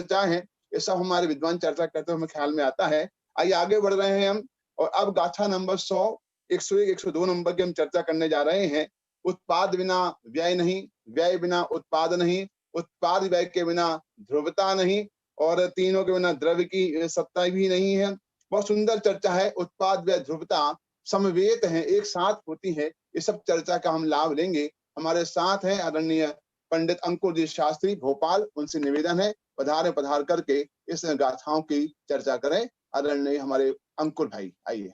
चर्चा है, ये सब हमारे विद्वान चर्चा करते हुए हमें ख्याल में आता है। आइए आगे बढ़ रहे हैं हम, और अब गाथा नंबर 100, 101, 102 नंबर की हम चर्चा करने जा रहे हैं। उत्पाद बिना व्यय नहीं, व्यय बिना उत्पाद नहीं, उत्पाद व्यय के बिना ध्रुवता नहीं, और तीनों के बिना द्रव्य की सत्ता भी नहीं है। बहुत सुंदर चर्चा है। उत्पाद व्यय ध्रुवता समवेत है, एक साथ होती है। इस सब चर्चा का हम लाभ लेंगे। हमारे साथ हैं आदरणीय पंडित अंकुर जी शास्त्री भोपाल, उनसे निवेदन है पधार करके इस गाथाओं की चर्चा करें। आदरणीय हमारे अंकुर भाई, आइए।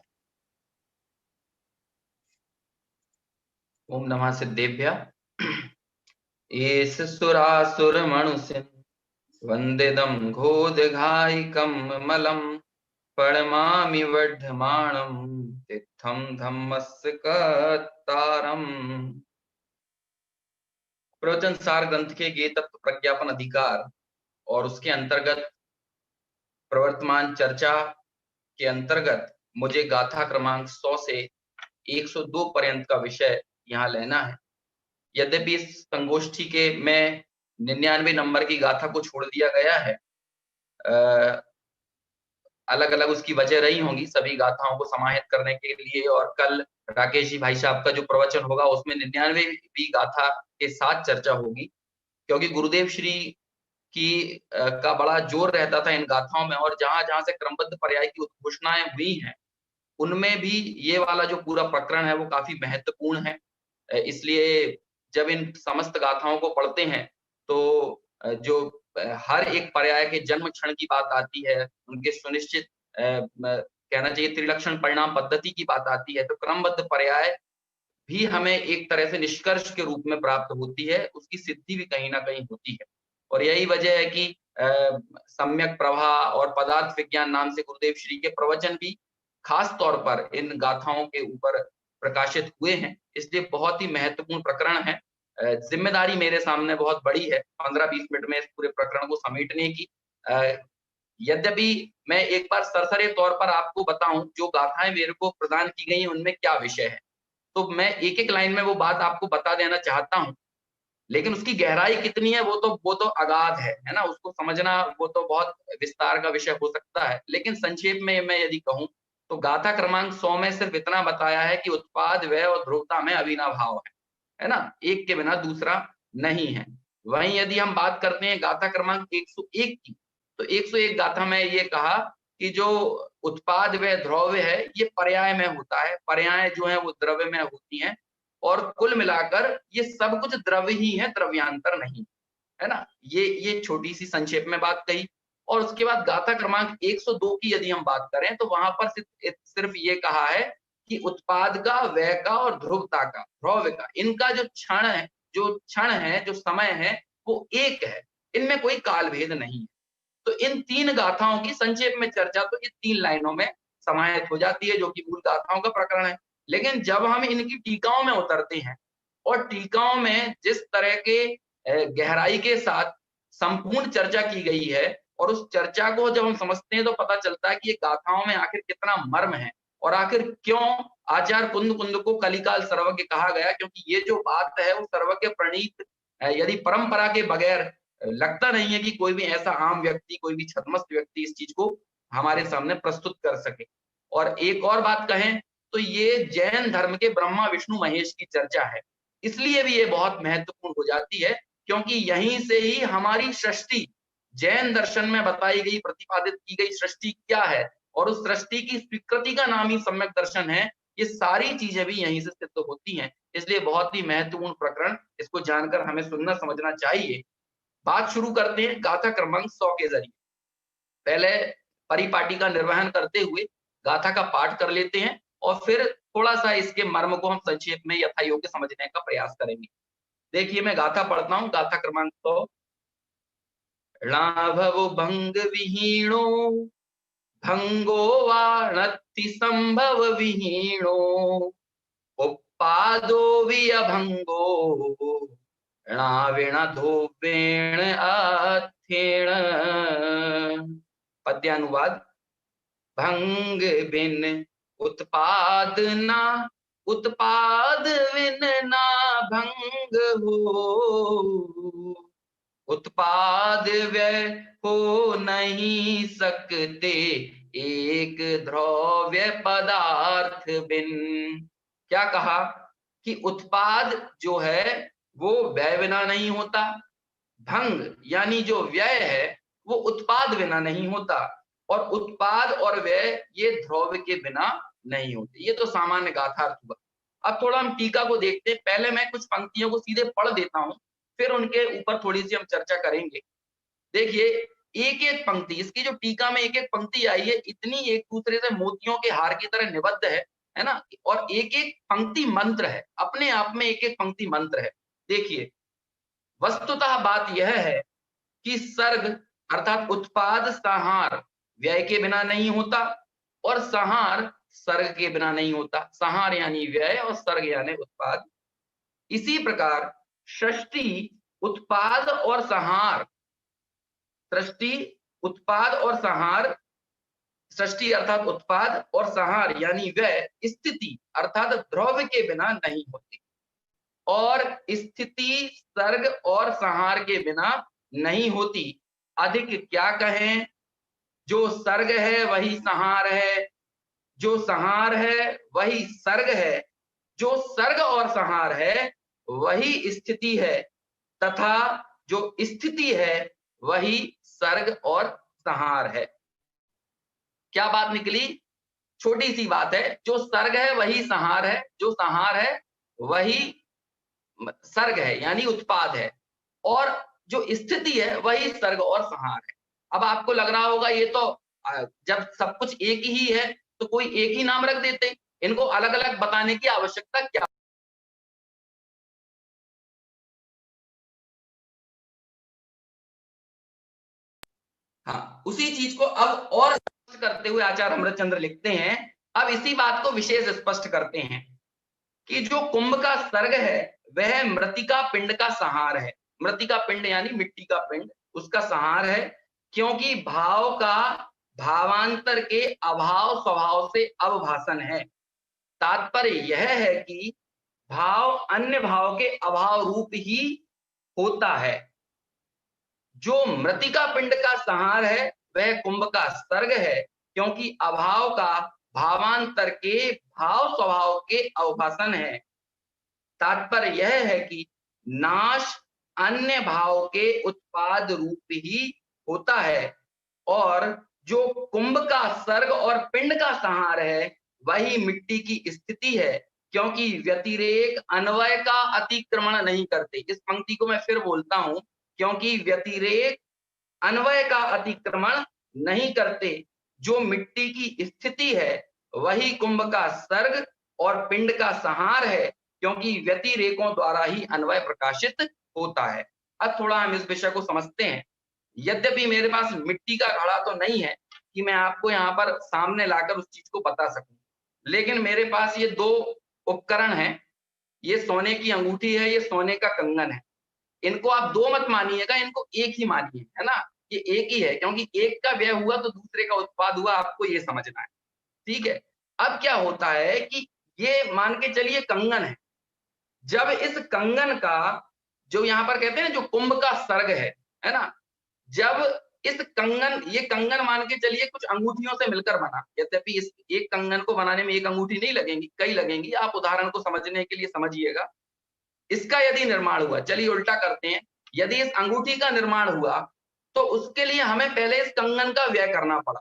ओम नमः सिद्धेभ्य। एष सुरासुर मनुष्य वंदिदं घोदघायिकं मलं प्रणमामि वर्धमानं तित्थं धम्मस्य कर्तारम्। प्रवचन सार ग्रंथ के गे तत्व प्रज्ञापन अधिकार और उसके अंतर्गत प्रवर्तमान चर्चा के अंतर्गत मुझे गाथा क्रमांक 100 से 102 पर्यंत का विषय यहाँ लेना है। यद्यपि इस संगोष्ठी के में 99 नंबर की गाथा को छोड़ दिया गया है, अलग अलग उसकी वजह रही होंगी सभी गाथाओं को समाहित करने के लिए, और कल राकेश जी भाई साहब का जो प्रवचन होगा उसमें 99वीं गाथा के साथ चर्चा होगी, क्योंकि गुरुदेव श्री की का बड़ा जोर रहता था इन गाथाओं में, और जहां जहां से क्रमबद्ध पर्याय की उद्घोषणाएं हुई हैं उनमें भी ये वाला जो पूरा प्रकरण है वो काफी महत्वपूर्ण है। इसलिए जब इन समस्त गाथाओं को पढ़ते हैं तो जो हर एक पर्याय के जन्म क्षण की बात आती है, उनके सुनिश्चित कहना चाहिए त्रिलक्षण परिणाम पद्धति की बात आती है, तो क्रमबद्ध पर्याय भी हमें एक तरह से निष्कर्ष के रूप में प्राप्त होती है, उसकी सिद्धि भी कहीं ना कहीं होती है। और यही वजह है कि सम्यक प्रवाह और पदार्थ विज्ञान नाम से गुरुदेव श्री के प्रवचन भी खास तौर पर इन गाथाओं के ऊपर प्रकाशित हुए हैं, इसलिए बहुत ही महत्वपूर्ण प्रकरण है। जिम्मेदारी मेरे सामने बहुत बड़ी है 15-20 मिनट में इस पूरे प्रकरण को समेटने की। यद्यपि मैं एक बार सरसरे तौर पर आपको बताऊं जो गाथाएं मेरे को प्रदान की गई हैं उनमें क्या विषय है, तो मैं एक एक लाइन में वो बात आपको बता देना चाहता हूं, लेकिन उसकी गहराई कितनी है वो तो अगाध है ना, उसको समझना वो तो बहुत विस्तार का विषय हो सकता है। लेकिन संक्षेप में मैं यदि कहूं तो गाथा क्रमांक 100 में सिर्फ इतना बताया है कि उत्पाद व्यय और ध्रुवता में अविनाभाव है ना, एक के बिना दूसरा नहीं है। वहीं यदि हम बात करते हैं गाथा क्रमांक 101 की, तो 101 गाथा में ये कहा कि जो उत्पाद व्यय द्रव्य है ये पर्याय में होता है, पर्याय जो है वो द्रव्य में होती हैं, और कुल मिलाकर ये सब कुछ द्रव्य ही है, द्रव्यांतर नहीं, है ना। ये छोटी सी संक्षेप में बात कही। और उसके बाद गाथा क्रमांक 102 की यदि हम बात करें तो वहां पर सिर्फ ये कहा है कि उत्पाद का, व्यय का और ध्रुवता का, द्रव्य का, इनका जो क्षण है, जो समय है वो एक है, इनमें कोई काल भेद नहीं है। तो इन तीन गाथाओं की संक्षेप में चर्चा तो ये 3 लाइनों में समाहित हो जाती है, जो कि मूल गाथाओं का प्रकरण है। लेकिन जब हम इनकी टीकाओं में उतरते हैं और टीकाओं में जिस तरह के गहराई के साथ संपूर्ण चर्चा की गई है, और उस चर्चा को जब हम समझते हैं तो पता चलता है कि ये गाथाओं में आखिर कितना मर्म है, और आखिर क्यों आचार्य कुंद कुंद को कलिकाल सर्वज्ञ कहा गया, क्योंकि ये जो बात है वो सर्वज्ञ प्रणीत यदि परंपरा के बगैर लगता नहीं है कि कोई भी ऐसा आम व्यक्ति, कोई भी छदमस्त व्यक्ति इस चीज को हमारे सामने प्रस्तुत कर सके। और एक और बात कहें तो ये जैन धर्म के ब्रह्मा विष्णु महेश की चर्चा है, इसलिए भी ये बहुत महत्वपूर्ण हो जाती है, क्योंकि यहीं से ही हमारी सृष्टि, जैन दर्शन में बताई गई, प्रतिपादित की गई सृष्टि क्या है, और उस सृष्टि की स्वीकृति का नाम ही सम्यक दर्शन है, ये सारी चीजें भी यहीं से सिद्ध होती हैं। इसलिए बहुत ही महत्वपूर्ण प्रकरण, इसको जानकर हमें सुनना समझना चाहिए। बात शुरू करते हैं गाथा क्रमांक 100 के जरिए। पहले परिपाटी का निर्वहन करते हुए गाथा का पाठ कर लेते हैं, और फिर थोड़ा सा इसके मर्म को हम संक्षेप में यथायोग्य समझने का प्रयास करेंगे। देखिए मैं गाथा पढ़ता हूं, गाथा क्रमांक 100। लाभव भंग विहीणो भंगो वाणत्ति संभव विहीणो उपादो विअभंगो णाविण धोपेण अथेण। पद्यानुवाद। भंग बिन उत्पाद ना, उत्पाद बिन ना भंग हो, उत्पाद व्यय हो नहीं सकते एक द्रव्य पदार्थ बिन। क्या कहा कि उत्पाद जो है वो व्यय बिना नहीं होता, भंग यानी जो व्यय है वो उत्पाद बिना नहीं होता, और उत्पाद और व्यय ये द्रव्य के बिना नहीं होते। ये तो सामान्य गाथार्थ हुआ। अब थोड़ा हम टीका को देखते हैं। पहले मैं कुछ पंक्तियों को सीधे पढ़ देता हूं, फिर उनके ऊपर थोड़ी सी हम चर्चा करेंगे। देखिए, एक एक पंक्ति, इसकी जो टीका में एक एक पंक्ति आई है, इतनी एक दूसरे से मोतियों के हार की तरह निबद्ध है ना, और एक एक पंक्ति मंत्र है, अपने आप में एक एक पंक्ति मंत्र है। देखिए, वस्तुतः बात यह है कि सर्ग अर्थात उत्पाद संहार व्यय के बिना नहीं होता, और संहार सर्ग के बिना नहीं होता। संहार यानी व्यय और सर्ग यानी उत्पाद। इसी प्रकार षष्ठी उत्पाद और संहार, सृष्टि उत्पाद और संहार, सृष्टि अर्थात उत्पाद और संहार यानी व्यय स्थिति अर्थात द्रव्य के बिना नहीं होती, और स्थिति सर्ग और संहार के बिना नहीं होती। अधिक क्या कहें, जो सर्ग है वही संहार है, जो संहार है वही सर्ग है, जो सर्ग और संहार है वही स्थिति है, तथा जो स्थिति है वही सर्ग और संहार है। क्या बात निकली? छोटी सी बात है, जो सर्ग है वही संहार है, जो संहार है वही सर्ग है यानी उत्पाद है, और जो स्थिति है वही सर्ग और संहार है। अब आपको लग रहा होगा ये तो जब सब कुछ एक ही है तो कोई एक ही नाम रख देते, इनको अलग अलग बताने की आवश्यकता क्या? हाँ, उसी चीज को अब और स्पष्ट करते हुए आचार्य अमृतचंद्र लिखते हैं, अब इसी बात को विशेष स्पष्ट करते हैं कि जो कुंभ का सर्ग है वह मृतिका पिंड का संहार है। मृतिका पिंड यानी मिट्टी का पिंड, उसका संहार है, क्योंकि भाव का भावांतर के अभाव स्वभाव से अवभाषण है। तात्पर्य यह है कि भाव अन्य भाव के अभाव रूप ही होता है। जो मृतिका पिंड का संहार है वह कुंभ का सर्ग है, क्योंकि अभाव का भावांतर के भाव स्वभाव के अवभाषण है। तात्पर्य यह है कि नाश अन्य भाव के उत्पाद रूप ही होता है, और जो कुंभ का सर्ग और पिंड का संहार है वही मिट्टी की स्थिति है, क्योंकि व्यतिरेक अन्वय का अतिक्रमण नहीं करते। इस पंक्ति को मैं फिर बोलता हूं, क्योंकि व्यतिरेक अन्वय का अतिक्रमण नहीं करते। जो मिट्टी की स्थिति है वही कुंभ का सर्ग और पिंड का संहार है, क्योंकि व्यतिरेकों द्वारा ही अन्वय प्रकाशित होता है। अब थोड़ा हम इस विषय को समझते हैं। यद्यपि मेरे पास मिट्टी का घड़ा तो नहीं है कि मैं आपको यहाँ पर सामने लाकर उस चीज को बता सकूं, लेकिन मेरे पास ये दो उपकरण हैं। ये सोने की अंगूठी है, ये सोने का कंगन है। इनको आप दो मत मानिएगा, इनको एक ही मानिए, है ना। ये एक ही है, क्योंकि एक का व्यय हुआ तो दूसरे का उत्पाद हुआ, आपको ये समझना है, ठीक है। अब क्या होता है कि ये मान के चलिए कंगन है। जब इस कंगन का, जो यहाँ पर कहते हैं जो कुंभ का सर्ग है ना, जब इस कंगन, ये कंगन मान के चलिए कुछ अंगूठियों से मिलकर बना, यद्यपि इस एक कंगन को बनाने में एक अंगूठी नहीं लगेगी, कई लगेंगी। आप उदाहरण को समझने के लिए समझिएगा। इसका यदि निर्माण हुआ, चलिए उल्टा करते हैं, यदि इस अंगूठी का निर्माण हुआ तो उसके लिए हमें पहले इस कंगन का व्यय करना पड़ा।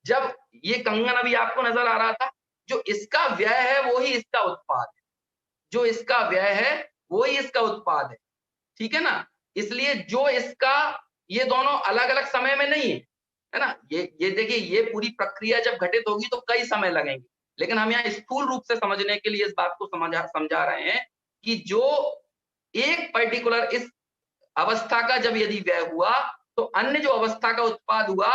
जब ये कंगन अभी आपको नजर आ रहा था, जो इसका व्यय है वो ही इसका उत्पाद है, जो इसका व्यय है वो ही इसका उत्पाद है, ठीक है ना। इसलिए जो इसका, ये दोनों अलग अलग समय में नहीं है ना। ये देखिए, ये पूरी प्रक्रिया जब घटित होगी तो कई समय लगेंगे, लेकिन हम यहाँ स्थूल रूप से समझने के लिए इस बात को समझा रहे हैं कि जो एक पर्टिकुलर इस अवस्था का जब यदि व्यय हुआ तो अन्य जो अवस्था का उत्पाद हुआ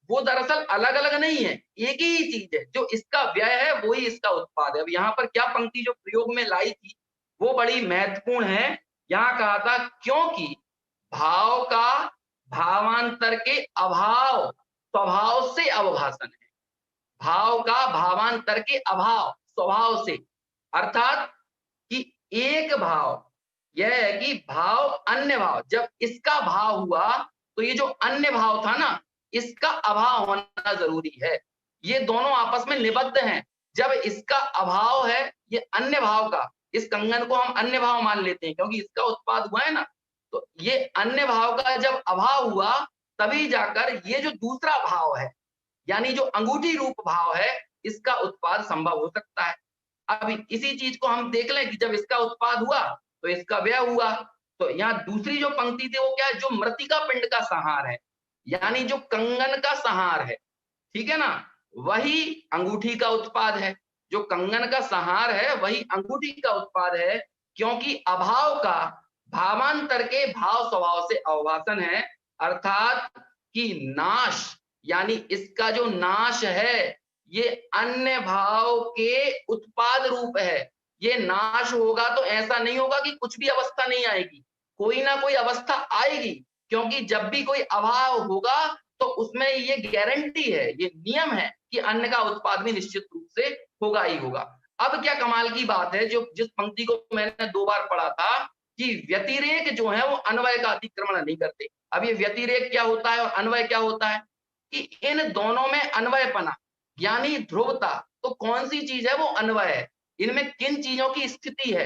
वो दरअसल अलग अलग नहीं है, एक ही चीज है। जो इसका व्यय है वो ही इसका उत्पाद है। अब यहाँ पर क्या पंक्ति जो प्रयोग में लाई थी वो बड़ी महत्वपूर्ण है। यहाँ कहा था क्योंकि भाव का भावांतर के अभाव स्वभाव से अवभाषण है। भाव का भावांतर के अभाव स्वभाव से, अर्थात कि एक भाव यह है कि भाव अन्य भाव, जब इसका भाव हुआ तो ये जो अन्य भाव था ना, इसका अभाव होना जरूरी है। ये दोनों आपस में निबद्ध हैं। जब इसका अभाव है, ये अन्य भाव का, इस कंगन को हम अन्य भाव मान लेते हैं क्योंकि इसका उत्पाद हुआ है ना, तो ये अन्य भाव का जब अभाव हुआ तभी जाकर ये जो दूसरा भाव है, यानी जो अंगूठी रूप भाव है, इसका उत्पाद संभव हो सकता है। अब इसी चीज को हम देख लें कि जब इसका उत्पाद हुआ तो इसका व्यय हुआ। तो यहाँ दूसरी जो पंक्ति थी वो क्या है, जो मृतिका पिंड का संहार है, यानी जो कंगन का संहार है, ठीक है ना, वही अंगूठी का उत्पाद है। जो कंगन का संहार है वही अंगूठी का उत्पाद है, क्योंकि अभाव का भावांतर के भाव स्वभाव से अवभाषण है, अर्थात कि नाश, यानी इसका जो नाश है ये अन्य भाव के उत्पाद रूप है। ये नाश होगा तो ऐसा नहीं होगा कि कुछ भी अवस्था नहीं आएगी, कोई ना कोई अवस्था आएगी, क्योंकि जब भी कोई अभाव होगा तो उसमें ये गारंटी है, ये नियम है कि अन्न का उत्पाद भी निश्चित रूप से होगा ही होगा। अब क्या कमाल की बात है, जो जिस पंक्ति को मैंने 2 बार पढ़ा था कि व्यतिरेक जो है वो अन्वय का अतिक्रमण नहीं करते। अब ये व्यतिरेक क्या होता है और अन्वय क्या होता है, कि इन दोनों में अन्वयपना यानी ध्रुवता, तो कौन सी चीज है वो अन्वय है, इनमें किन चीजों की स्थिति है,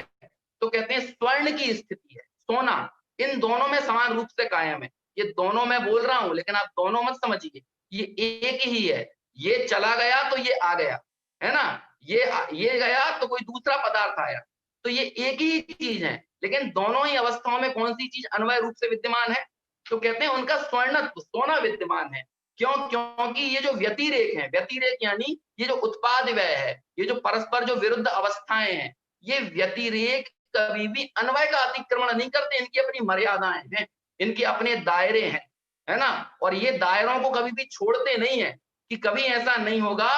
तो कहते हैं स्वर्ण की स्थिति है, सोना इन दोनों में समान रूप से कायम है। ये दोनों मैं बोल रहा हूं लेकिन आप दोनों मत समझिए, ये एक ही है। ये चला गया तो ये आ गया, है ना, ये गया तो कोई दूसरा पदार्थ आया, तो ये एक ही चीज है, लेकिन दोनों ही अवस्थाओं में कौन सी चीज अन्वय रूप से विद्यमान है, तो कहते हैं उनका स्वर्णत्व, सोना विद्यमान है। क्यों? क्योंकि ये जो व्यतिरेक है, व्यतिरेक यानी ये जो उत्पाद व्यय है, ये जो परस्पर जो विरुद्ध अवस्थाएं हैं, ये व्यतिरेक कभी भी अन्वय का अतिक्रमण नहीं करते, इनकी अपनी मर्यादाएं हैं, इनके अपने दायरे हैं, है ना, और ये दायरों को कभी भी छोड़ते नहीं है, कि कभी ऐसा नहीं होगा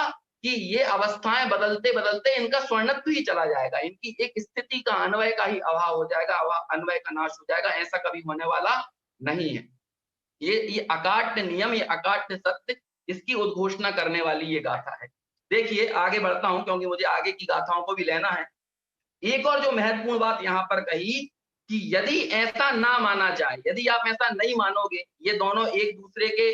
कि ये अवस्थाएं बदलते बदलते इनका स्वर्णत्व ही चला जाएगा, इनकी एक स्थिति का अन्वय का ही अभाव हो जाएगा, अन्वय का नाश हो जाएगा, ऐसा कभी होने वाला नहीं है। ये अकाट्य नियम, ये अकाट्य सत्य, इसकी उद्घोषणा करने वाली ये गाथा है। देखिए आगे बढ़ता हूं क्योंकि मुझे आगे की गाथाओं को भी लेना है। एक और जो महत्वपूर्ण बात यहाँ पर कही कि यदि ऐसा ना माना जाए, यदि आप ऐसा नहीं मानोगे, ये दोनों एक दूसरे के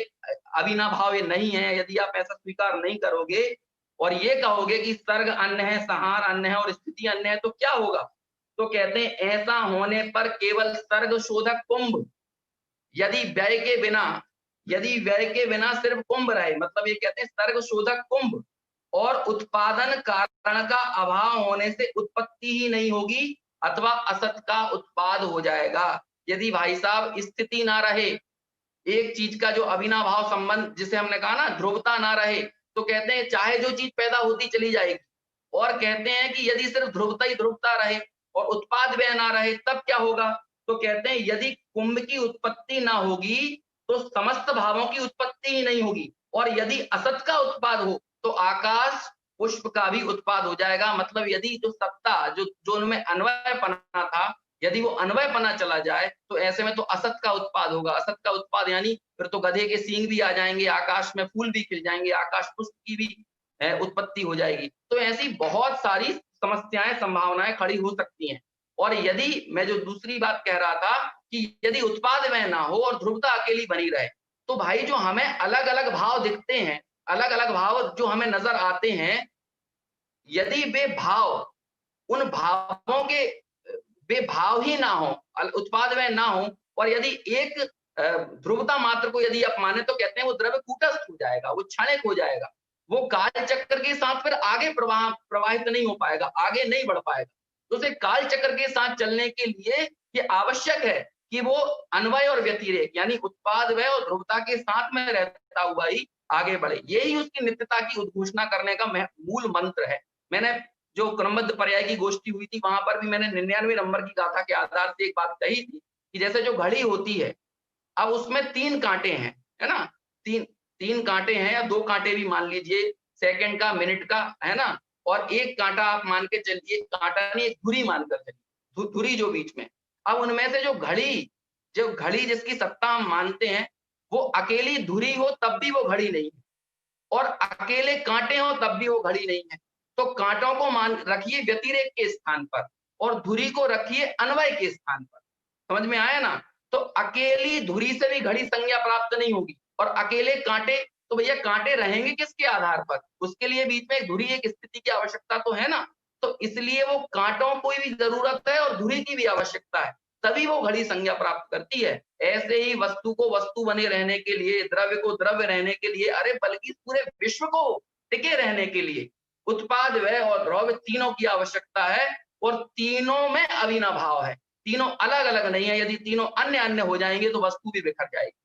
अविनाभाव ये नहीं है, यदि आप ऐसा स्वीकार नहीं करोगे और ये कहोगे कि सर्ग अन्य है, संहार अन्य है और स्थिति अन्य है, तो क्या होगा, तो कहते हैं ऐसा होने पर केवल सर्ग शोधक कुंभ, यदि व्यय के बिना सिर्फ कुंभ रहे, मतलब ये कहते हैं सर्ग शोधक कुंभ और उत्पादन कारण का अभाव होने से उत्पत्ति ही नहीं होगी अथवा असत का उत्पाद हो जाएगा। यदि भाई साहब स्थिति ना रहे, एक चीज का जो अविनाभाव संबंध जिसे हमने कहा ना ध्रुवता ना रहे, तो कहते हैं चाहे जो चीज पैदा होती चली जाएगी, और कहते हैं कि यदि सिर्फ ध्रुवता ही ध्रुवता रहे और उत्पाद व्यय ना रहे तब क्या होगा, तो कहते हैं यदि कुंभ की उत्पत्ति ना होगी तो समस्त भावों की उत्पत्ति ही नहीं होगी, और यदि असत का उत्पाद हो तो आकाश पुष्प का भी उत्पाद हो जाएगा। मतलब यदि जो सत्ता जो उनमें अन्वयपना था, यदि वो अन्वयपना चला जाए तो ऐसे में तो असत का उत्पाद होगा। असत का उत्पाद यानी फिर तो गधे के सींग भी आ जाएंगे, आकाश में फूल भी खिल जाएंगे, आकाश पुष्प की भी उत्पत्ति हो जाएगी। तो ऐसी बहुत सारी समस्याएं, संभावनाएं खड़ी हो सकती हैं। और यदि मैं जो दूसरी बात कह रहा था कि यदि उत्पाद व्यय ना हो और ध्रुवता अकेली बनी रहे, तो भाई जो हमें अलग अलग भाव दिखते हैं, अलग अलग भाव जो हमें नजर आते हैं, यदि वे भाव उन भावों के वे भाव ही ना हो, उत्पाद व्यय ना हो, और यदि एक ध्रुवता मात्र को यदि आप माने तो कहते हैं वो द्रव्य कूटस्थ हो जाएगा, वो क्षणिक हो जाएगा, वो काल चक्र के साथ फिर आगे प्रवाहित नहीं हो पाएगा, आगे नहीं बढ़ पाएगा। तो उसे काल चक्र के साथ चलने के लिए ये आवश्यक है कि वो अन्वय और व्यतिरेक यानी उत्पाद व्यय और ध्रुवता के साथ में रहता हुआ ही आगे बढ़े। यही उसकी नित्यता की उद्घोषणा करने का मूल मंत्र है। मैंने जो क्रमबद्ध पर्याय की गोष्ठी हुई थी वहां पर भी मैंने 99 नंबर की गाथा के आधार से एक बात कही थी कि जैसे जो घड़ी होती है, अब उसमें 3 कांटे हैं, है ना, तीन कांटे हैं या 2 कांटे भी मान लीजिए, सेकंड का, मिनट का, है ना, और एक कांटा आप मान के चलिए, कांटा नहीं एक धुरी मानकर चलिए, धुरी जो बीच में। अब उनमें से जो घड़ी जिसकी सत्ता हम मानते हैं, वो अकेली धुरी हो तब भी वो घड़ी नहीं है, और अकेले कांटे हो तब भी वो घड़ी नहीं है। तो कांटों को मान रखिए व्यतिरेक के स्थान पर, और धुरी को रखिए अन्वय के स्थान पर। समझ में आया ना? तो अकेली धुरी से भी घड़ी संज्ञा प्राप्त नहीं होगी, और अकेले कांटे, तो भैया कांटे रहेंगे किसके आधार पर? उसके लिए बीच में एक धुरी, एक स्थिति की आवश्यकता तो है ना। तो इसलिए वो कांटों की भी जरूरत है और धुरी की भी आवश्यकता है, तभी वो घड़ी संज्ञा प्राप्त करती है। ऐसे ही वस्तु को वस्तु बने रहने के लिए, द्रव्य को द्रव्य रहने के लिए, अरे बल्कि पूरे विश्व को टिके रहने के लिए उत्पाद, व्यय और द्रव्य तीनों की आवश्यकता है, और तीनों में अविनाभाव है। तीनों अलग अलग नहीं है। यदि तीनों अन्य अन्य हो जाएंगे तो वस्तु भी बिखर जाएगी।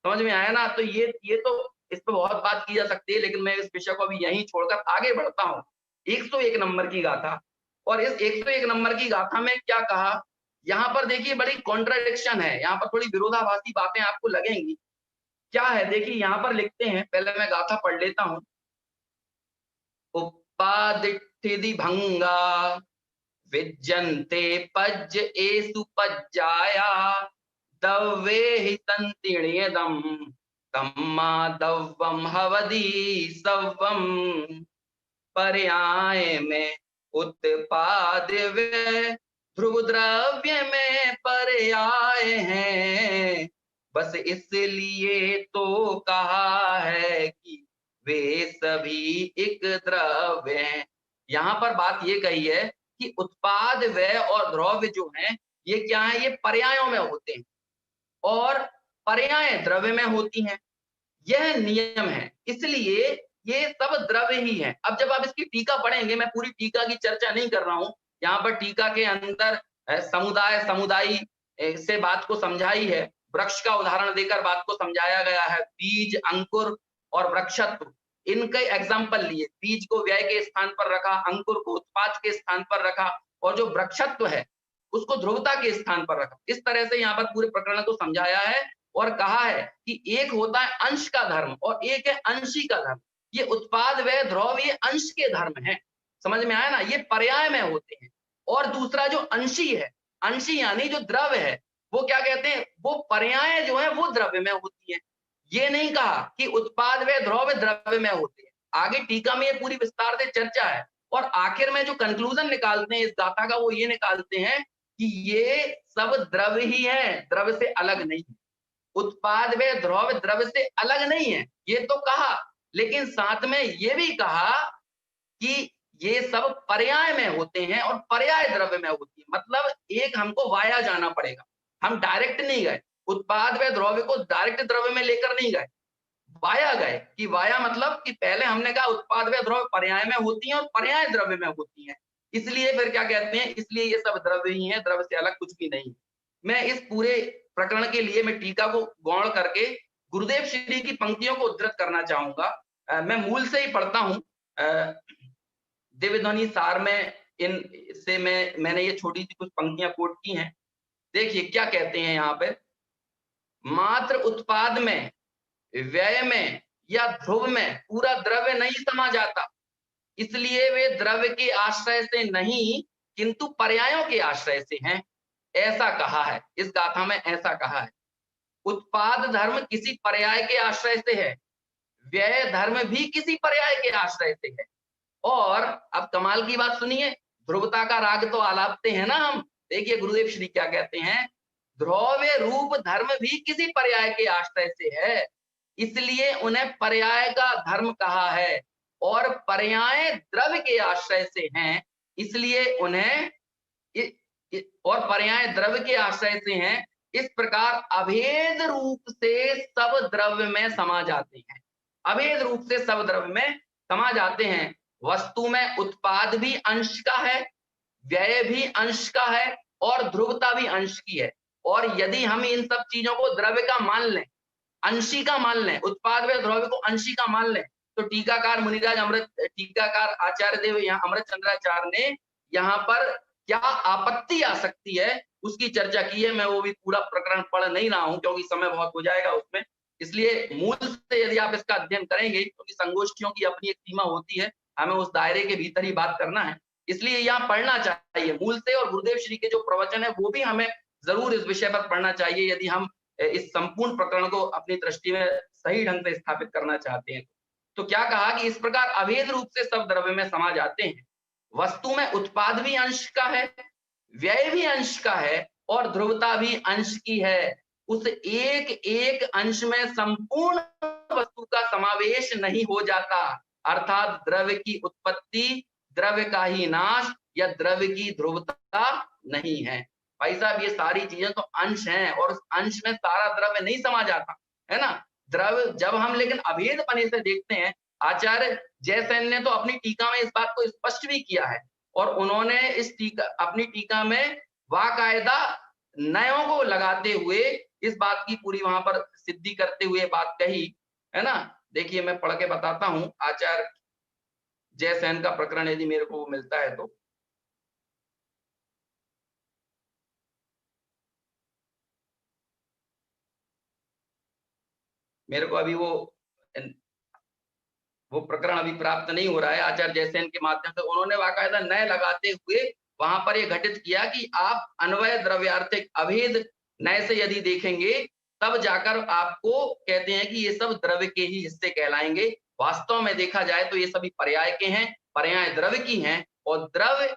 समझ में आया ना? तो ये तो इस पे बहुत बात की जा सकती है, लेकिन मैं इस विषय को अभी यहीं छोड़कर आगे बढ़ता हूँ। 101 नंबर की गाथा, और इस 101 नंबर की गाथा में क्या कहा, यहाँ पर देखिए बड़ी कॉन्ट्राडिक्शन है, यहाँ पर थोड़ी विरोधाभासी बातें आपको लगेंगी। क्या है देखिए, यहाँ पर लिखते हैं, पहले मैं गाथा पढ़ लेता हूँ। उपादिठिधि भंगा विज्जन्ते पज्ज एसु पज्जाया दव्वे हि तन्तिण्यदम् तम्मा दव्वम हवदी सव्वम पर्याय में उत्पाद व्यय ध्रुव द्रव्य में पर्याय हैं, बस इसलिए तो कहा है कि वे सभी एक द्रव्य हैं। यहाँ पर बात ये कही है कि उत्पाद, व्यय और द्रव्य जो हैं, ये क्या है? ये पर्यायों में होते हैं, और पर्याय द्रव्य में होती हैं। यह नियम है, इसलिए ये सब द्रव्य ही है। अब जब आप इसकी टीका पढ़ेंगे, मैं पूरी टीका की चर्चा नहीं कर रहा हूं, यहाँ पर टीका के अंदर समुदाय समुदायी से बात को समझाई है, वृक्ष का उदाहरण देकर बात को समझाया गया है, बीज, अंकुर और वृक्षत्व, इनके एग्जाम्पल लिए। बीज को व्यय के स्थान पर रखा, अंकुर को उत्पाद के स्थान पर रखा, और जो वृक्षत्व है उसको ध्रुवता के स्थान पर रखा। इस तरह से यहाँ पर पूरे प्रकरण को समझाया है, और कहा है कि एक होता है अंश का धर्म और एक है अंशी का धर्म। ये उत्पाद, व्यय, द्रव्य ये अंश के धर्म है। समझ में आया ना? ये पर्याय में होते हैं। और दूसरा जो अंशी है, अंशी यानी जो द्रव्य है, वो क्या कहते हैं? वो पर्याय जो है वो द्रव्य में होती है। ये नहीं कहा कि उत्पाद, व्यय, द्रव्य द्रव्य में होते हैं। आगे टीका में ये पूरी विस्तार से चर्चा है, और आखिर में जो कंक्लूजन निकालते हैं इस गाथा का, वो ये निकालते हैं कि ये सब द्रव्य ही है, द्रव्य से अलग नहीं है। उत्पाद, व्यय, द्रव्य द्रव्य से अलग नहीं है, ये तो कहा, लेकिन साथ में ये भी कहा कि ये सब पर्याय में होते हैं और पर्याय द्रव्य में होती है। मतलब एक हमको वाया जाना पड़ेगा, हम डायरेक्ट नहीं गए, उत्पाद, व्यय, द्रव्य को डायरेक्ट द्रव्य में लेकर नहीं गए, वाया गए। कि वाया मतलब कि पहले हमने कहा उत्पाद, व्यय, द्रव्य पर्याय में होती हैं और पर्याय द्रव्य में होती हैं, इसलिए फिर क्या कहते हैं, इसलिए ये सब द्रव्य ही है, द्रव्य से अलग कुछ भी नहीं। मैं इस पूरे प्रकरण के लिए मैं टीका को गौण करके गुरुदेव श्री की पंक्तियों को उद्धृत करना चाहूंगा। मैं मूल से ही पढ़ता हूं, दिव्य ध्वनि सार में इन से मैंने ये छोटी सी कुछ पंक्तियां कोट की हैं। देखिए क्या कहते हैं यहाँ पे, मात्र उत्पाद में, व्यय में या ध्रुव में पूरा द्रव्य नहीं समा जाता, इसलिए वे द्रव्य के आश्रय से नहीं किंतु पर्यायों के आश्रय से हैं, ऐसा कहा है। इस गाथा में ऐसा कहा है। उत्पाद धर्म किसी पर्याय के आश्रय से है, व्यय धर्म भी किसी पर्याय के आश्रय से है। और अब कमाल की बात सुनिए, ध्रुवता का राग तो आलापते हैं ना हम। देखिए गुरुदेव श्री क्या कहते हैं, ध्रुव्य रूप धर्म भी किसी पर्याय के आश्रय से है, इसलिए उन्हें पर्याय का धर्म कहा है, और पर्याय द्रव्य के आश्रय से हैं, इसलिए उन्हें और पर्याय द्रव्य के आश्रय से हैं। इस प्रकार अभेद रूप से सब द्रव्य में समा जाते हैं, अभेद रूप से सब द्रव्य में समा जाते हैं। वस्तु में उत्पाद भी अंश का है, व्यय भी अंश का है, और ध्रुवता भी अंश की है। और यदि हम इन सब चीजों को द्रव्य का मान लें, अंशी का मान लें, उत्पाद, व्यय, द्रव्य को अंशी का मान लें, तो टीकाकार मुनिराज टीकाकार आचार्य देव यहाँ अमृत चंद्राचार्य ने यहाँ पर क्या आपत्ति आ सकती है उसकी चर्चा की है। मैं वो भी पूरा प्रकरण पढ़ नहीं रहा हूं क्योंकि समय बहुत हो जाएगा उसमें, इसलिए मूल से यदि आप इसका अध्ययन करेंगे, क्योंकि संगोष्ठियों की अपनी एक सीमा होती है, हमें उस दायरे के भीतर ही बात करना है, इसलिए यहाँ पढ़ना चाहिए मूल से। और गुरुदेव श्री के जो प्रवचन है वो भी हमें जरूर इस विषय पर पढ़ना चाहिए, यदि हम इस संपूर्ण प्रकरण को अपनी दृष्टि में सही ढंग से स्थापित करना चाहते हैं। तो क्या कहा कि इस प्रकार अभेद रूप से सब द्रव्य में समा जाते हैं। वस्तु में उत्पाद भी अंश का है, व्यय भी अंश का है और ध्रुवता भी अंश की है। उस एक एक अंश में संपूर्ण वस्तु का समावेश नहीं हो जाता, अर्थात द्रव्य की उत्पत्ति, द्रव्य का ही नाश या द्रव्य की ध्रुवता नहीं है। भाई साहब, ये सारी चीजें तो अंश हैं और उस अंश में सारा द्रव्य नहीं समा जाता है ना। द्रव्य जब हम लेकिन अभेदपने से देखते हैं, आचार्य जयसेन ने तो अपनी टीका में इस बात को स्पष्ट भी किया है और उन्होंने इस टीका अपनी टीका में वाकायदा नयों को लगाते हुए इस बात की पूरी वहां पर सिद्धि करते हुए बात कही है ना। देखिए मैं पढ़ के बताता हूं आचार्य जयसेन का प्रकरण, यदि मेरे को मिलता है तो। मेरे को अभी वो प्रकरण अभी प्राप्त नहीं हो रहा है। आचार्य जयसेन के माध्यम से उन्होंने वाकायदा नए लगाते हुए वहां पर ये घटित किया कि आप अन्वय द्रव्यार्थिक अभेद नए से यदि देखेंगे तब जाकर आपको कहते हैं कि ये सब द्रव्य के ही हिस्से कहलाएंगे। वास्तव में देखा जाए तो ये सभी पर्याय के हैं, पर्याय द्रव्य की हैं और द्रव्य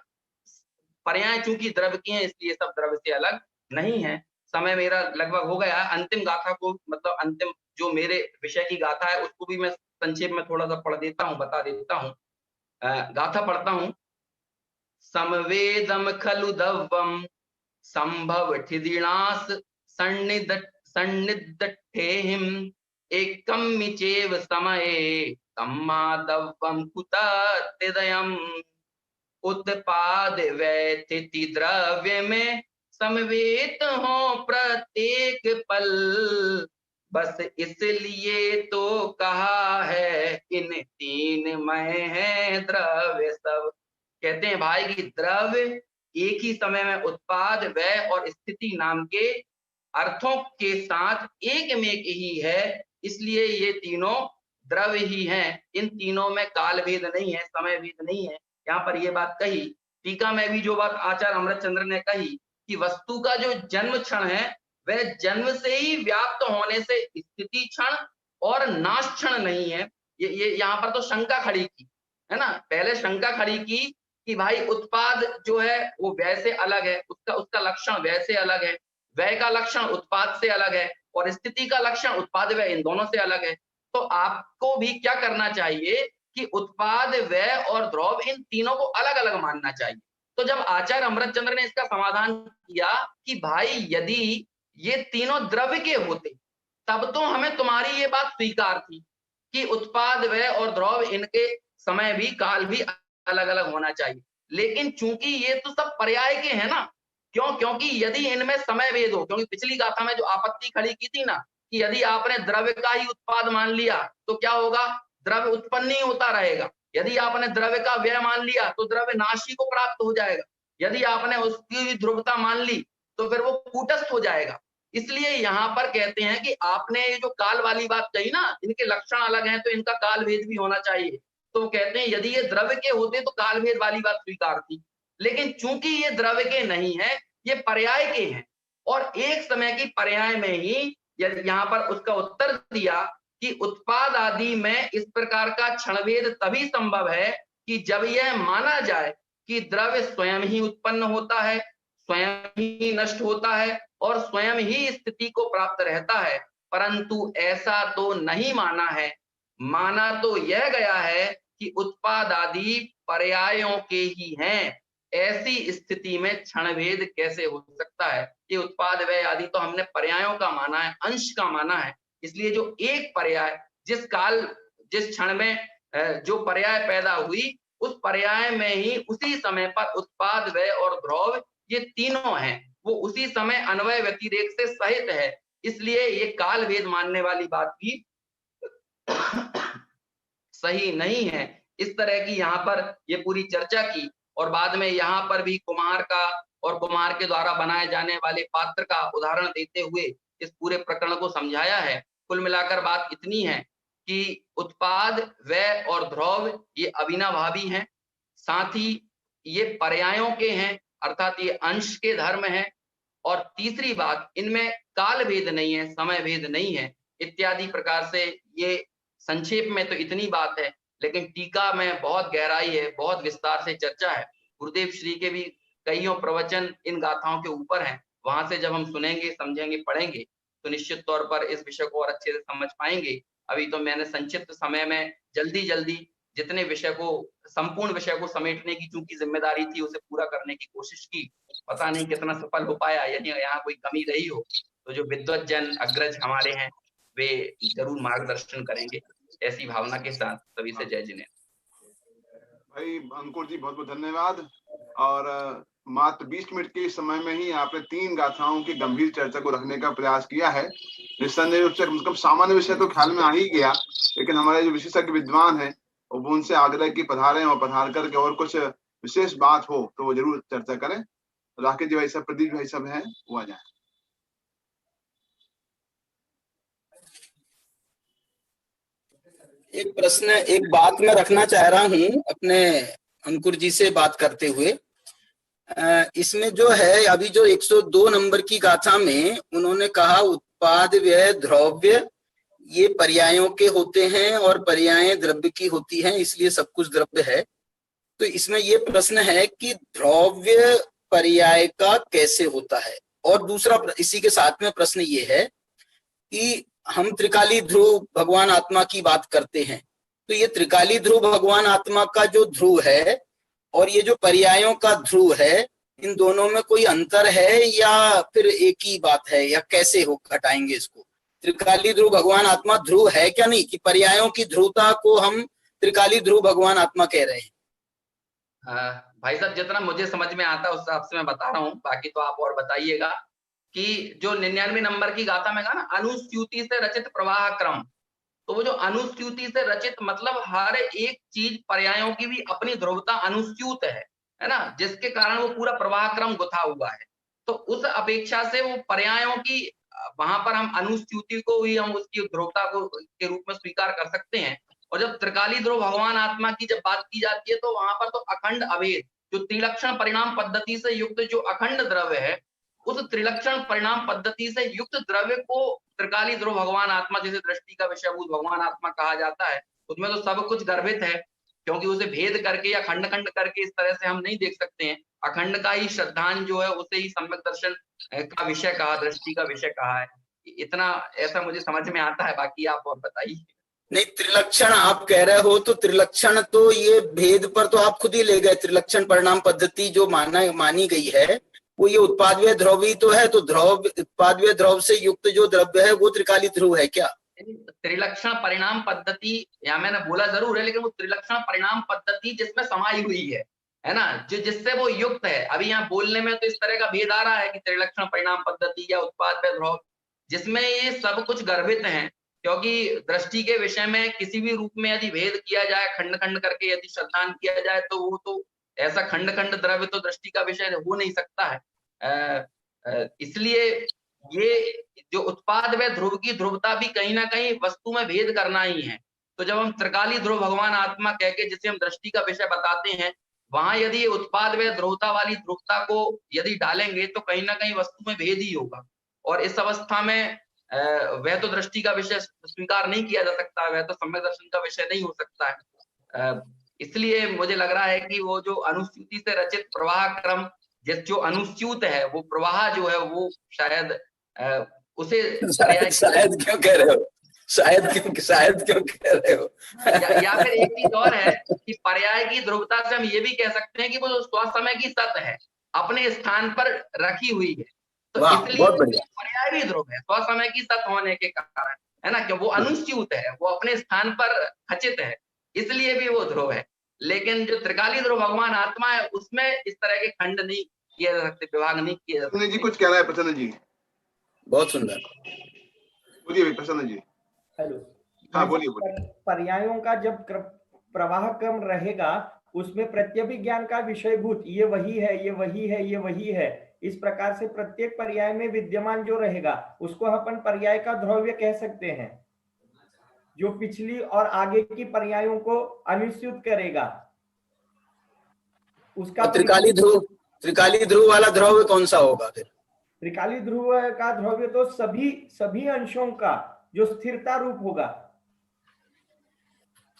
पर्याय चूंकि द्रव्य की हैं इसलिए सब द्रव्य से अलग नहीं है। समय मेरा लगभग हो गया। अंतिम गाथा को मतलब अंतिम जो मेरे विषय की गाथा है उसको भी मैं संक्षेप में थोड़ा सा पढ़ देता हूँ, बता देता हूँ। गाथा पढ़ता हूँ। समवेदम खलु दव्वम संभवठिदिणास सन्निधट्ठेहिम एकम्मिचेव समये तम्मादव्वम कुततिदयम् उत्पाद व्यतिथि द्रव्य में समवेत हो प्रत्येक पल, बस इसलिए तो कहा है इन तीन मय है द्रव्य सब। कहते हैं भाई कि द्रव्य एक ही समय में उत्पाद, व्यय और स्थिति नाम के अर्थों के साथ एक में एक ही है, इसलिए ये तीनों द्रव्य ही हैं। इन तीनों में काल भेद नहीं है, समय भेद नहीं है। यहाँ पर ये बात कही। टीका में भी जो बात आचार्य अमृतचंद्र ने कही कि वस्तु का जो जन्म क्षण है वह जन्म से ही व्याप्त होने से स्थिति क्षण और नाश क्षण नहीं है। ये यहाँ पर तो शंका खड़ी की है ना। पहले शंका खड़ी की कि भाई उत्पाद जो है वो व्यय से अलग है, उसका लक्षण व्यय से अलग है, व्यय का लक्षण उत्पाद से अलग है और स्थिति का लक्षण उत्पाद व्यय इन दोनों से अलग है। तो आपको भी क्या करना चाहिए कि उत्पाद, व्यय और द्रव्य इन तीनों को अलग अलग मानना चाहिए। तो जब आचार्य अमृतचंद्र ने इसका समाधान किया कि भाई यदि ये तीनों द्रव्य के होते तब तो हमें तुम्हारी ये बात स्वीकार थी कि उत्पाद, व्यय और द्रव्य इनके समय भी काल भी अलग अलग होना चाहिए। लेकिन चूंकि ये तो सब पर्याय के हैं ना, क्यों? क्योंकि यदि इनमें समय भेद हो, क्योंकि पिछली गाथा में जो आपत्ति खड़ी की थी ना कि यदि आपने द्रव्य का ही उत्पाद मान लिया तो क्या होगा, द्रव्य उत्पन्न ही होता रहेगा। यदि आपने द्रव्य का व्यय मान लिया तो द्रव्य नाशी को प्राप्त हो जाएगा। यदि आपने उसकी ध्रुवता मान ली तो फिर वो कूटस्थ हो जाएगा। इसलिए यहाँ पर कहते हैं कि आपने ये जो काल वाली बात कही ना, इनके लक्षण अलग हैं तो इनका काल भेद भी होना चाहिए। तो कहते हैं यदि ये द्रव्य के होते तो काल भेद वाली बात स्वीकार थी, लेकिन चूंकि ये द्रव्य के नहीं है, ये पर्याय के हैं और एक समय की पर्याय में ही यहाँ पर उसका उत्तर दिया कि उत्पाद आदि में इस प्रकार का क्षणभेद तभी संभव है कि जब यह माना जाए कि द्रव्य स्वयं ही उत्पन्न होता है, स्वयं ही नष्ट होता है और स्वयं ही स्थिति को प्राप्त रहता है। परंतु ऐसा तो नहीं माना है। माना तो यह गया है कि उत्पाद आदि पर्यायों के ही हैं। ऐसी स्थिति में क्षणभेद कैसे हो सकता है? ये उत्पाद, व्यय आदि तो हमने पर्यायों का माना है, अंश का माना है। इसलिए जो एक पर्याय जिस क्षण में जो पर्याय पैदा हुई उस पर्याय में ही उसी समय पर उत्पाद, व्यय और द्रव्य ये तीनों हैं, वो उसी समय अन्वय व्यतिरेक से सहित है। इसलिए ये काल भेद मानने वाली बात भी सही नहीं है। इस तरह की यहाँ पर ये पूरी चर्चा की और बाद में यहाँ पर भी कुम्हार का और कुम्हार के द्वारा बनाए जाने वाले पात्र का उदाहरण देते हुए इस पूरे प्रकरण को समझाया है। कुल मिलाकर बात इतनी है कि उत्पाद, व्यय और द्रव्य ये अविनाभावी हैं, साथ ही ये पर्यायों के हैं, अर्थात ये अंश के धर्म हैं और तीसरी बात इनमें काल भेद नहीं है, समय भेद नहीं है। इत्यादि प्रकार से ये संक्षेप में तो इतनी बात है, लेकिन टीका में बहुत गहराई है, बहुत विस्तार से चर्चा है। गुरुदेव श्री के भी कईयों प्रवचन इन गाथाओं के ऊपर हैं। वहां से जब हम सुनेंगे, समझेंगे, पढ़ेंगे तो निश्चित तौर पर इस विषय को और अच्छे से समझ पाएंगे। अभी तो मैंने संक्षिप्त समय में जल्दी जितने विषय को, संपूर्ण विषय को समेटने की चूंकि जिम्मेदारी थी, उसे पूरा करने की कोशिश की। पता नहीं कितना सफल हो पाया, यदि यहाँ कोई कमी रही हो तो जो विद्वत जन अग्रज हमारे हैं वे जरूर मार्गदर्शन करेंगे। ऐसी भावना के साथ सभी से जय जिनेन्द्र। भाई अंकुर जी बहुत बहुत धन्यवाद। और मात्र 20 मिनट के समय में ही आपने 3 गाथाओं की गंभीर चर्चा को रखने का प्रयास किया है। निस्संदेह रूप से मतलब सामान्य विषय तो ख्याल में आ ही गया, लेकिन हमारे जो विशेषज्ञ विद्वान हैं वो उनसे आग्रह की पधारें और पधार करके और कुछ विशेष बात हो तो वो जरूर चर्चा करें। राकेश जी भाई साहब, प्रदीप भाई साहब हैं, वो आ जाए। एक प्रश्न, एक बात मैं रखना चाह रहा हूं अपने अंकुर जी से बात करते हुए। इसमें जो है अभी जो 102 नंबर की गाथा में उन्होंने कहा उत्पाद व्यय द्रव्य ये पर्यायों के होते हैं और पर्याय द्रव्य की होती हैं, इसलिए सब कुछ द्रव्य है। तो इसमें ये प्रश्न है कि द्रव्य पर्याय का कैसे होता है। और दूसरा इसी के साथ में प्रश्न ये है कि हम त्रिकाली ध्रुव भगवान आत्मा की बात करते हैं, तो ये त्रिकाली ध्रुव भगवान आत्मा का जो ध्रुव है और ये जो पर्यायों का ध्रुव है, इन दोनों में कोई अंतर है या फिर एक ही बात है, या कैसे हो घटाएंगे इसको? त्रिकाली ध्रुव भगवान आत्मा ध्रुव है क्या नहीं, कि पर्यायों की ध्रुवता को हम त्रिकाली ध्रुव भगवान आत्मा कह रहे हैं? भाई साहब, जितना मुझे समझ में आता है उस हिसाब से मैं बता रहा हूँ, बाकी तो आप और बताइएगा। कि जो 99 नंबर की गाथा में कहा ना, अनुस्यूति से रचित प्रवाह क्रम, तो वो जो अनुस्यूति से रचित मतलब हर एक चीज पर्यायों की भी अपनी ध्रुवता अनुस्यूत है ना, जिसके कारण वो पूरा प्रवाह क्रम गुथा हुआ है। तो उस अपेक्षा से वो पर्यायों की वहां पर हम अनुस्यूति को ही हम उसकी ध्रुवता को के रूप में स्वीकार कर सकते हैं। और जब त्रिकाली ध्रुव भगवान आत्मा की जब बात की जाती है तो वहां पर तो अखंड अभेद, जो त्रिलक्षण परिणाम पद्धति से युक्त जो अखंड द्रव्य है, उस त्रिलक्षण परिणाम पद्धति से युक्त द्रव्य को त्रिकाली ध्रुव भगवान आत्मा, जिसे दृष्टि का विषयभूत भगवान आत्मा कहा जाता है, उसमें तो सब कुछ गर्भित है, क्योंकि उसे भेद करके या खंड खंड करके इस तरह से हम नहीं देख सकते हैं। अखंड का ही श्रद्धांज जो है उसे ही सम्यक दर्शन का विषय कहा, दृष्टि का विषय कहा है। इतना ऐसा मुझे समझ में आता है, बाकी आप और बताइए। नहीं, त्रिलक्षण आप कह रहे हो तो त्रिलक्षण तो ये भेद पर तो आप खुद ही ले गए। त्रिलक्षण परिणाम पद्धति जो मानी गई है वो ये उत्पादव्य ध्रुवी तो है, तो उत्पादव्य ध्रुव से युक्त जो द्रव्य है वो त्रिकाली ध्रुव है क्या? त्रिलक्षण परिणाम पद्धति यहाँ मैंने बोला जरूर है, लेकिन वो त्रिलक्षण परिणाम पद्धति जिसमें समाई हुई है ना, जिससे वो युक्त है। अभी यहाँ बोलने में तो इस तरह का भेद आ रहा है कि त्रिलक्षण परिणाम पद्धति या उत्पादव्य ध्रुव, जिसमें ये सब कुछ गर्भित है। क्योंकि दृष्टि के विषय में किसी भी रूप में यदि भेद किया जाए, खंड खंड करके यदि श्रद्धान किया जाए, तो वो तो ऐसा खंड खंड द्रव्य तो दृष्टि का विषय हो नहीं सकता है। इसलिए ये जो उत्पाद व ध्रुव की ध्रुवता भी कहीं ना कहीं वस्तु में भेद करना ही है। तो जब हम त्रिकाली ध्रुव भगवान आत्मा कह के जिसे हम दृष्टि का विषय बताते हैं, वहां यदि उत्पाद व ध्रुवता वाली ध्रुवता को यदि डालेंगे तो कहीं ना कहीं वस्तु में भेद ही होगा। और इस अवस्था में वह तो दृष्टि का विषय स्वीकार नहीं किया जा सकता, वह तो सम्यक दर्शन का विषय नहीं हो सकता है। इसलिए मुझे लग रहा है कि वो जो अनुस्यूति से रचित प्रवाह क्रम, जो अनुस्यूत है वो प्रवाह जो है वो शायद उसे शायद क्यों कह रहे हो, शायद क्यों कह रहे हो? या फिर एक चीज और है कि पर्याय की ध्रुवता से हम ये भी कह सकते हैं कि वो स्वसमय की सत है, अपने स्थान पर रखी हुई है, तो इसलिए पर्याय भी ध्रुव है स्वसमय की सत होने के कारण, है ना, कि वो अनुस्यूत है, वो अपने स्थान पर खचित है, इसलिए भी वो ध्रुव है। लेकिन जो त्रिकाली ध्रुव भगवान आत्मा है उसमें इस तरह के खंड नहीं किए जा सकते, विभाग नहीं किए जा सकते। जी कुछ कह रहा है प्रसन्न जी? बहुत सुंदर, बोलिए प्रसन्न जी। हेलो, हाँ बोलिए। पर्यायों का जब प्रवाह क्रम रहेगा उसमें प्रत्यभिज्ञान का विषयभूत ये वही है, ये वही है, ये वही है, इस प्रकार से प्रत्येक पर्याय में विद्यमान जो रहेगा उसको अपन पर्याय का ध्रुव्य कह सकते हैं, जो पिछली और आगे की पर्यायों को अनुस्यूत करेगा उसका। त्रिकाली ध्रुव वाला ध्रुव कौन सा होगा फिर? त्रिकाली ध्रुव का ध्रुव्य तो सभी अंशों का जो स्थिरता रूप होगा,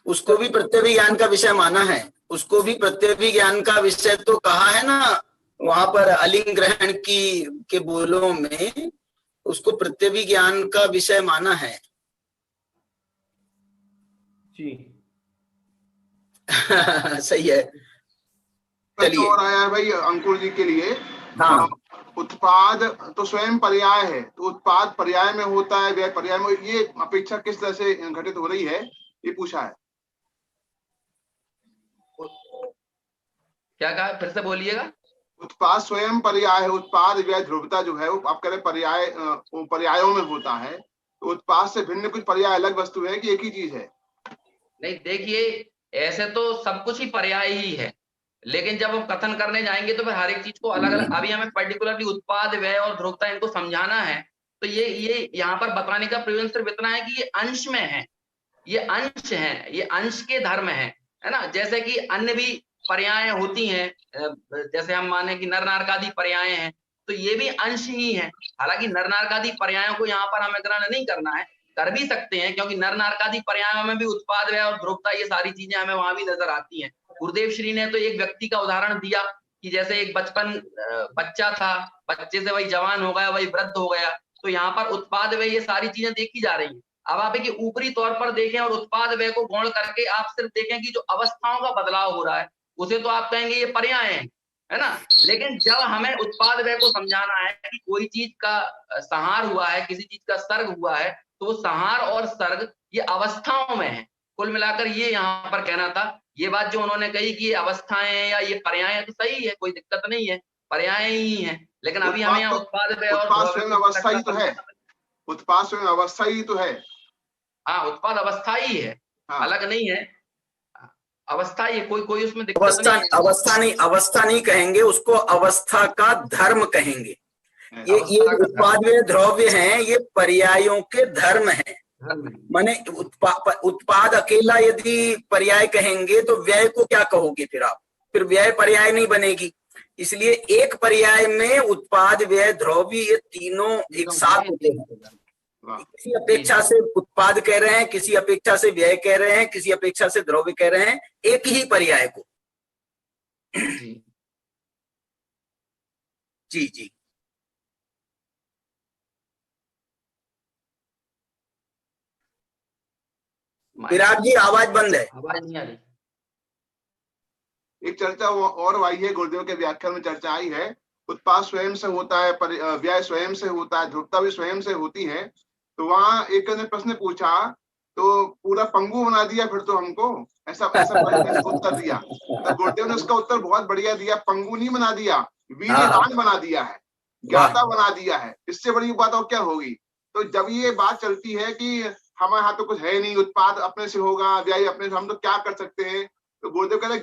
उसको भी प्रत्यभिज्ञान का विषय माना है, उसको भी प्रत्यभिज्ञान का विषय तो कहा है ना वहां पर अलिंग ग्रहण के बोलों में उसको प्रत्यभिज्ञान का विषय माना है। जी सही है। प्रश्न चलिए। और आया है भाई अंकुर जी के लिए। हाँ। उत्पाद तो स्वयं पर्याय है, तो उत्पाद पर्याय में होता है, व्यय पर्याय में, ये अपेक्षा किस तरह से घटित हो रही है, ये पूछा है। क्या कहा, फिर से बोलिएगा। उत्पाद स्वयं पर्याय है, उत्पाद व्यय ध्रुवता जो है वो आप कह रहे पर्याय, वो पर्यायों में होता है, तो उत्पाद से भिन्न कुछ पर्याय अलग वस्तु है कि एक ही चीज है? नहीं देखिए, ऐसे तो सब कुछ ही पर्याय ही है, लेकिन जब हम कथन करने जाएंगे तो फिर हर एक चीज को अलग अलग, अभी हमें पर्टिकुलरली उत्पाद व्यय और ध्रुवता इनको समझाना है, तो ये यहाँ पर बताने का प्रयोजन सिर्फ इतना है कि ये अंश में है, ये अंश है, ये अंश के धर्म है ना। जैसे कि अन्य भी पर्याय होती हैं, जैसे हम माने कि नर नारकादि पर्याय हैं, तो ये भी अंश ही है। हालांकि नर नारकादि पर्यायों को यहाँ पर हमें ग्रहण नहीं करना है, कर भी सकते हैं, क्योंकि नर नारकादि पर्यायों में भी उत्पाद व्यय और ध्रुवता ये सारी चीजें हमें वहां भी नजर आती हैं। गुरुदेव श्री ने तो एक व्यक्ति का उदाहरण दिया कि जैसे एक बच्चा था, बच्चे से वही जवान हो गया, वही वृद्ध हो गया, तो यहाँ पर उत्पाद व्यय ये सारी चीजें देखी जा रही हैं। अब आप एक ऊपरी तौर पर देखें और उत्पाद व्यय को गौण करके आप सिर्फ देखें कि जो अवस्थाओं का बदलाव हो रहा है उसे तो आप कहेंगे ये पर्याय है ना। लेकिन जब हमें उत्पाद व्यय को समझाना है कि कोई चीज का संहार हुआ है, किसी चीज का सर्ग हुआ है, तो वो संहार और सर्ग ये अवस्थाओं में है। कुल मिलाकर ये यहाँ पर कहना था। ये बात जो उन्होंने कही कि ये अवस्थाएं हैं या ये पर्याय है, तो सही है, कोई दिक्कत नहीं है, पर्याय ही है। लेकिन अभी हमें यहाँ उत्पाद व्यय और उत्पाद स्वयं अवस्था ही तो है, उत्पाद स्वयं अवस्था ही तो है। हाँ, उत्पाद अवस्था ही है, हाँ। अलग नहीं है, अवस्था ही, कोई उसमें दिक्कत नहीं है। अवस्था नहीं कहेंगे उसको, अवस्था का धर्म कहेंगे। ये उत्पाद में द्रव्य हैं, ये पर्यायों के धर्म हैं। माने उत्पाद अकेला यदि पर्याय कहेंगे तो व्यय को क्या कहोगे फिर आप? फिर व्यय पर्याय नहीं बनेगी। इसलिए एक पर्याय में उत्पाद व्यय द्रव्य ये तीनों एक साथ होते हैं। किसी अपेक्षा से उत्पाद कह रहे हैं, किसी अपेक्षा से व्यय कह रहे हैं, किसी अपेक्षा से द्रव्य कह रहे हैं, एक ही पर्याय को। जी जी। विराट जी आवाज बंद है, आवाज नहीं आ रही। एक चर्चा और आई है, गुरुदेव के व्याख्यान में चर्चा आई है, उत्पाद स्वयं से होता है, व्यय स्वयं से होता है, ध्रुवता भी स्वयं से होती है। तो वहां एक ने प्रश्न पूछा तो पूरा पंगु बना दिया फिर तो हमको, ऐसा उत्तर दिया। तो गुरुदेव ने उसका उत्तर बहुत बढ़िया दिया, पंगु नहीं बना दिया, वीर्यवान बना दिया है, ज्ञाता बना दिया है। इससे बड़ी बात और क्या होगी? तो जब ये बात चलती है कि हमारे हाथ तो कुछ है नहीं, उत्पाद अपने से होगा, व्यय अपने से, हम तो क्या कर सकते हैं, तो गुरुदेव कहते